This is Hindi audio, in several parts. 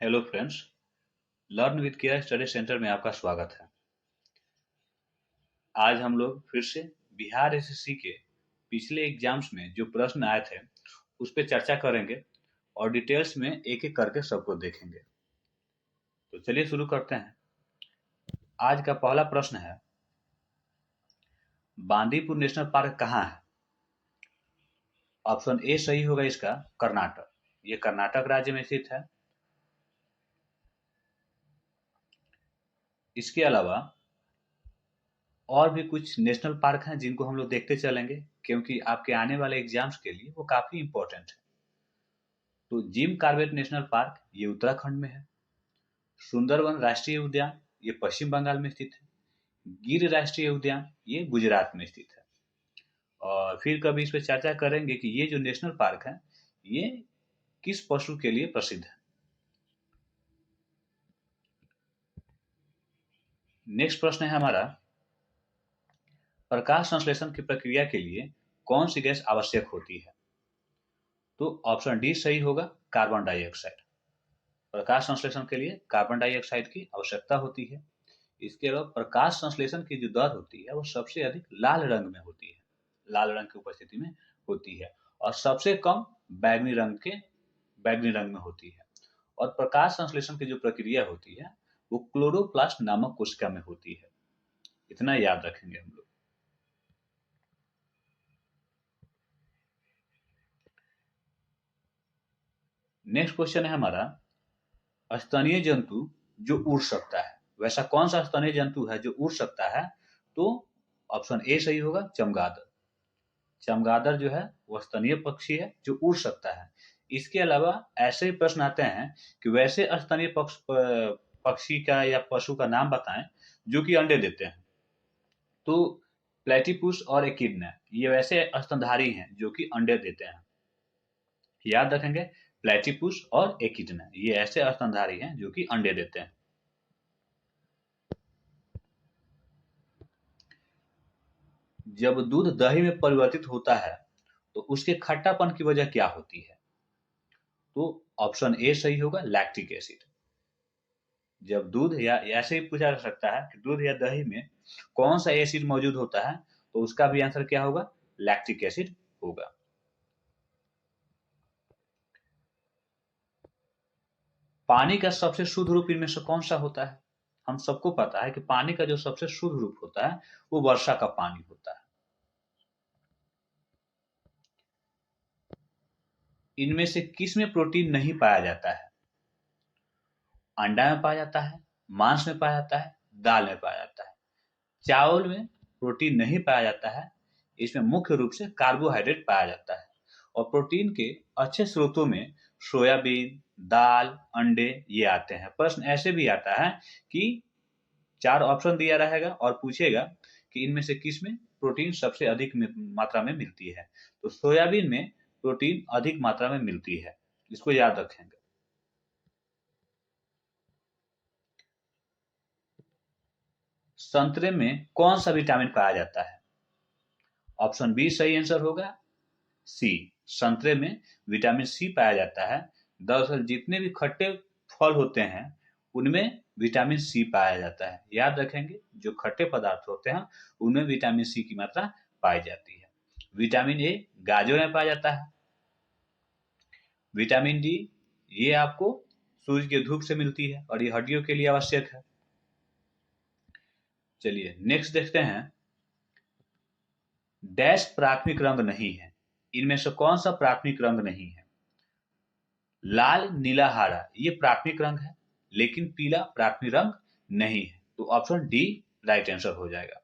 Hello friends, learn with care study centre में आपका स्वागत है। आज हम लोग फिर से बिहार एसएससी के पिछले एग्जाम्स में जो प्रश्न आए थे उस पर चर्चा करेंगे और डिटेल्स में एक एक करके सबको देखेंगे। तो चलिए शुरू करते हैं। आज का पहला प्रश्न है, बांदीपुर नेशनल पार्क कहाँ है? ऑप्शन ए सही होगा इसका, कर्नाटक। ये कर्नाटक राज्य में स्थित है। इसके अलावा और भी कुछ नेशनल पार्क हैं जिनको हम लोग देखते चलेंगे, क्योंकि आपके आने वाले एग्जाम्स के लिए वो काफी इंपॉर्टेंट है। तो जिम कॉर्बेट नेशनल पार्क ये उत्तराखंड में है। सुंदरवन राष्ट्रीय उद्यान ये पश्चिम बंगाल में स्थित है। गिर राष्ट्रीय उद्यान ये गुजरात में स्थित है। और फिर कभी इस पर चर्चा करेंगे कि ये जो नेशनल पार्क है ये किस पशु के लिए प्रसिद्ध है। नेक्स्ट प्रश्न है हमारा, प्रकाश संश्लेषण की प्रक्रिया के लिए कौन सी गैस आवश्यक होती है? तो ऑप्शन डी सही होगा, कार्बन डाइऑक्साइड। प्रकाश संश्लेषण के लिए कार्बन डाइऑक्साइड की आवश्यकता होती है। इसके अलावा प्रकाश संश्लेषण की जो दर होती है वो सबसे अधिक लाल रंग में होती है, लाल रंग की उपस्थिति में होती है, और सबसे कम बैगनी रंग में होती है। और प्रकाश संश्लेषण की जो प्रक्रिया होती है वो क्लोरोप्लास्ट नामक कोशिका में होती है। इतना याद रखेंगे हम लोग। नेक्स्ट क्वेश्चन है हमारा, स्तनीय जंतु जो उड़ सकता है, वैसा कौन सा स्तनीय जंतु है जो उड़ सकता है? तो ऑप्शन ए सही होगा, चमगादड़। चमगादड़ जो है वह स्तनीय पक्षी है जो उड़ सकता है। इसके अलावा ऐसे ही प्रश्न आते हैं कि वैसे स्तनीय पक्षी का या पशु का नाम बताएं जो कि अंडे देते हैं। तो प्लेटिपुस और एकिडना ये वैसे स्तनधारी हैं जो कि अंडे देते हैं। याद रखेंगे, प्लेटिपुस और एकिडना ये ऐसे स्तनधारी हैं जो कि अंडे देते हैं। जब दूध दही में परिवर्तित होता है तो उसके खट्टापन की वजह क्या होती है? तो ऑप्शन ए सही होगा, लैक्टिक एसिड। जब दूध, या ऐसे ही पूछा जा सकता है कि दूध या दही में कौन सा एसिड मौजूद होता है, तो उसका भी आंसर क्या होगा, लैक्टिक एसिड होगा। पानी का सबसे शुद्ध रूप इनमें से कौन सा होता है? हम सबको पता है कि पानी का जो सबसे शुद्ध रूप होता है वो वर्षा का पानी होता है। इनमें से किस में प्रोटीन नहीं पाया जाता है? अंडा में पाया जाता है, मांस में पाया जाता है, दाल में पाया जाता है। चावल में प्रोटीन नहीं पाया जाता है। इसमें मुख्य रूप से कार्बोहाइड्रेट पाया जाता है। और प्रोटीन के अच्छे स्रोतों में सोयाबीन, दाल, अंडे ये आते हैं। प्रश्न ऐसे भी आता है कि 4 ऑप्शन दिया रहेगा और पूछेगा कि इनमें से किस में प्रोटीन सबसे अधिक मात्रा में मिलती है। तो सोयाबीन में प्रोटीन अधिक मात्रा में मिलती है, इसको याद रखेंगे। संतरे में कौन सा विटामिन पाया जाता है? ऑप्शन बी सही आंसर होगा, सी। संतरे में विटामिन सी पाया जाता है। दरअसल जितने भी खट्टे फल होते हैं उनमें विटामिन सी पाया जाता है। याद रखेंगे, जो खट्टे पदार्थ होते हैं उनमें विटामिन सी की मात्रा पाई जाती है। विटामिन ए गाजर में पाया जाता है। विटामिन डी ये आपको सूर्य की धूप से मिलती है और ये हड्डियों के लिए आवश्यक है। चलिए नेक्स्ट देखते हैं, डैश प्राथमिक रंग नहीं है। इनमें से कौन सा प्राथमिक रंग नहीं है? लाल, नीला, हरा ये प्राथमिक रंग है, लेकिन पीला प्राथमिक रंग नहीं है। तो ऑप्शन डी राइट आंसर हो जाएगा।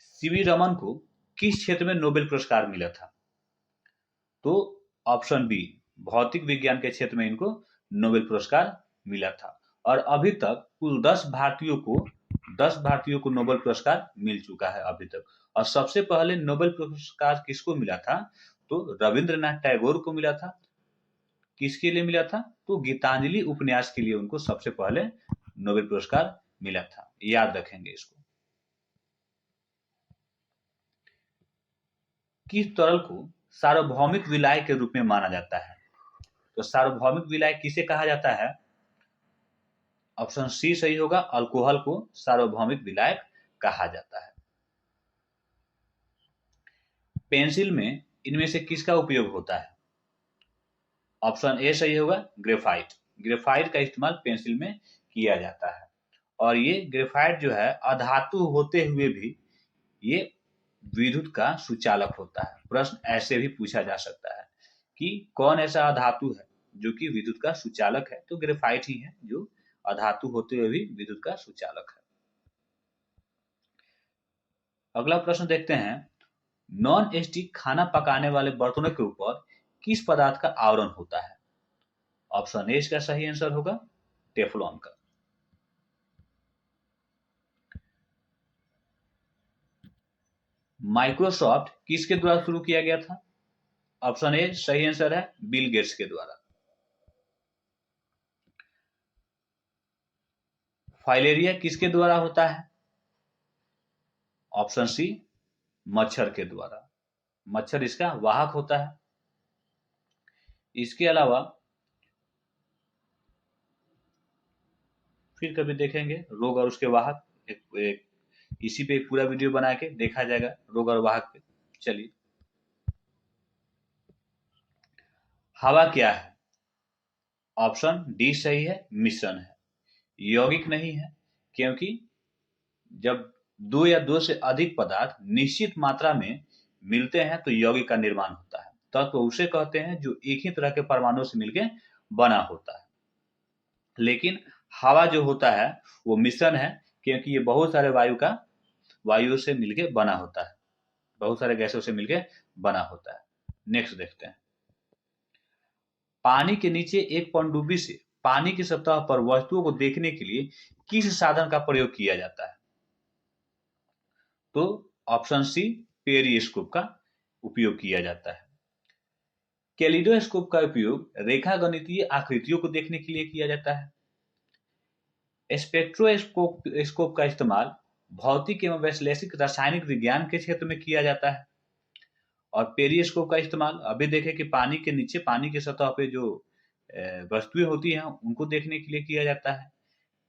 सीवी रमन को किस क्षेत्र में नोबेल पुरस्कार मिला था? तो ऑप्शन बी, भौतिक विज्ञान के क्षेत्र में इनको नोबेल पुरस्कार मिला था। और अभी तक कुल 10 भारतीयों को नोबेल पुरस्कार मिल चुका है अभी तक। और सबसे पहले नोबेल पुरस्कार किसको मिला था? तो रविंद्रनाथ टैगोर को मिला था। किसके लिए मिला था? तो गीतांजलि उपन्यास के लिए उनको सबसे पहले नोबेल पुरस्कार मिला था। याद रखेंगे इसको। किस तरल को सार्वभौमिक विलाय के रूप में माना जाता है? तो सार्वभौमिक विलायक किसे कहा जाता है? ऑप्शन सी सही होगा, अल्कोहल को सार्वभौमिक विलायक कहा जाता है। पेंसिल में इनमें से किसका उपयोग होता है? ऑप्शन ए सही होगा, ग्रेफाइट। ग्रेफाइट का इस्तेमाल पेंसिल में किया जाता है। और ये ग्रेफाइट जो है अधातु होते हुए भी ये विद्युत का सुचालक होता है। प्रश्न ऐसे भी पूछा जा सकता है कि कौन ऐसा अधातु है जो कि विद्युत का सुचालक है? तो ग्रेफाइट ही है जो अधातु होते हुए भी विद्युत का सुचालक है। अगला प्रश्न देखते हैं, नॉन स्टिक खाना पकाने वाले बर्तनों के ऊपर किस पदार्थ का आवरण होता है? ऑप्शन ए इसका सही आंसर होगा, टेफ्लॉन का। माइक्रोसॉफ्ट किसके द्वारा शुरू किया गया था? ऑप्शन ए सही आंसर है, बिल गेट्स के द्वारा। फाइलेरिया किसके द्वारा होता है? ऑप्शन सी मच्छर के द्वारा। मच्छर इसका वाहक होता है। इसके अलावा फिर कभी देखेंगे रोग और उसके वाहक, इसी पे एक पूरा वीडियो बना के देखा जाएगा रोग और वाहक पे। चलिए, हवा क्या है? ऑप्शन डी सही है, मिश्रण है। यौगिक नहीं है, क्योंकि जब दो या दो से अधिक पदार्थ निश्चित मात्रा में मिलते हैं तो यौगिक का निर्माण होता है। तत्व उसे कहते हैं जो एक ही तरह के परमाणु से मिलकर बना होता है। लेकिन हवा जो होता है वो मिश्रण है, क्योंकि ये बहुत सारे वायु से मिलकर बना होता है, बहुत सारे गैसों से मिलकर बना होता है। नेक्स्ट देखते हैं, पानी के नीचे एक पनडुब्बी से पानी की सतह पर वस्तुओं को देखने के लिए किस साधन का प्रयोग किया जाता है? तो ऑप्शन सी पेरिस्कोप का उपयोग किया जाता है। कैलिडोस्कोप का उपयोग रेखागणितीय आकृतियों को देखने के लिए किया जाता है। स्पेक्ट्रोस्कोप का इस्तेमाल भौतिक एवं वैश्लेषिक रासायनिक विज्ञान के क्षेत्र में किया जाता है। और पेरिस्कोप का इस्तेमाल अभी देखें कि पानी के नीचे, पानी की सतह पे जो वस्तुएं होती हैं उनको देखने के लिए किया जाता है।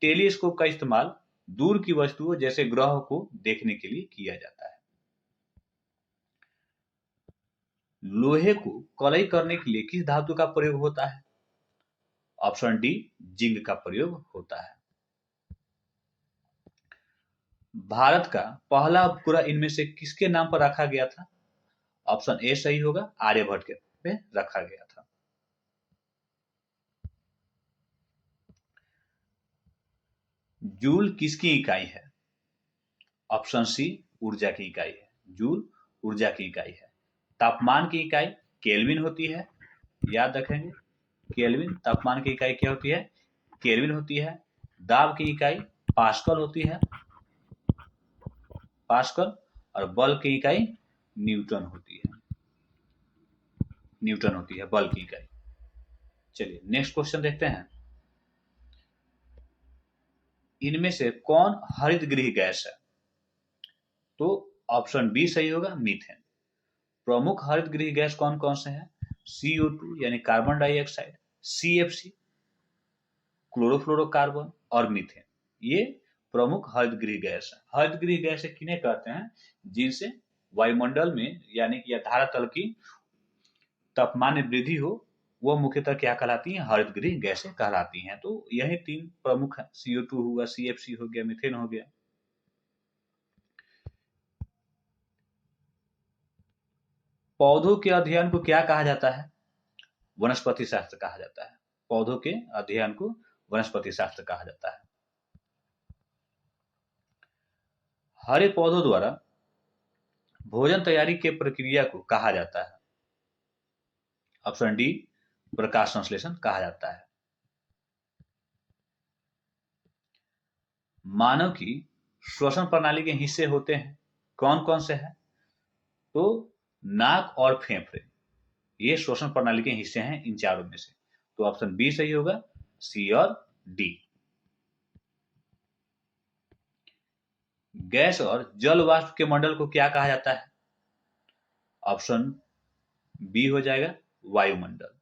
टेलीस्कोप का इस्तेमाल दूर की वस्तुओं जैसे ग्रह को देखने के लिए किया जाता है। लोहे को कलई करने के लिए किस धातु का प्रयोग होता है? ऑप्शन डी जिंक का प्रयोग होता है। भारत का पहला उपग्रह इनमें से किसके नाम पर रखा गया था? ऑप्शन ए सही होगा, आर्यभट्ट के पे रखा गया था। जूल किसकी इकाई है? ऑप्शन सी ऊर्जा की इकाई है। जूल ऊर्जा की इकाई है। तापमान की इकाई केल्विन होती है, याद रखेंगे। केल्विन, तापमान की इकाई क्या होती है? केल्विन होती है। दाब की इकाई पास्कल होती है, पास्कल। और बल की इकाई न्यूटन होती है, न्यूटन होती है बल की इकाई। चलिए नेक्स्ट क्वेश्चन देखते हैं, इनमें से कौन हरितगृह गैस है? तो ऑप्शन बी सही होगा, मीथेन। प्रमुख हरितगृह गैस कौन कौन से हैं? CO2 यानी कार्बन डाइऑक्साइड, CFC क्लोरोफ्लोरोकार्बन और मीथेन, ये प्रमुख हरितगृह गैस है। हरितगृह गैस किन्हें कहते हैं? जिनसे वायुमंडल में यानी कि धरातल की तापमान में वृद्धि हो, वो मुख्यतः क्या कहलाती हैं? हरितगृह गैसें कहलाती हैं। तो यही तीन प्रमुख है, CO2 हुआ, CFC हो गया, मीथेन हो गया। पौधों के अध्ययन को क्या कहा जाता है? वनस्पति शास्त्र कहा जाता है। पौधों के अध्ययन को वनस्पति शास्त्र कहा जाता है। हरे पौधों द्वारा भोजन तैयारी के प्रक्रिया को कहा जाता है। ऑप्शन डी प्रकाश संश्लेषण कहा जाता है। मानव की श्वसन प्रणाली के हिस्से होते हैं, कौन कौन से हैं? तो नाक और फेफड़े, ये श्वसन प्रणाली के हिस्से हैं इन चारों में से। तो ऑप्शन बी सही होगा, सी और डी। गैस और जल वाष्प के मंडल को क्या कहा जाता है? ऑप्शन बी हो जाएगा, वायुमंडल।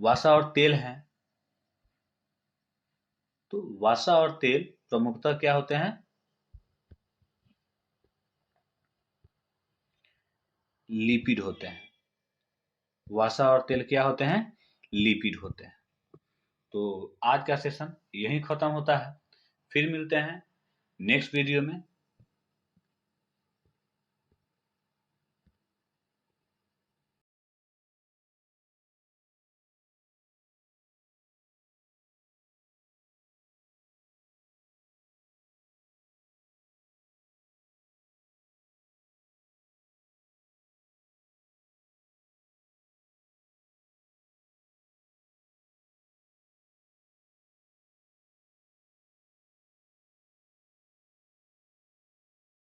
वसा और तेल हैं। तो वसा और तेल प्रमुखतः क्या होते हैं? लिपिड होते हैं। वसा और तेल क्या होते हैं? लिपिड होते हैं। तो आज का सेशन यहीं खत्म होता है। फिर मिलते हैं नेक्स्ट वीडियो में।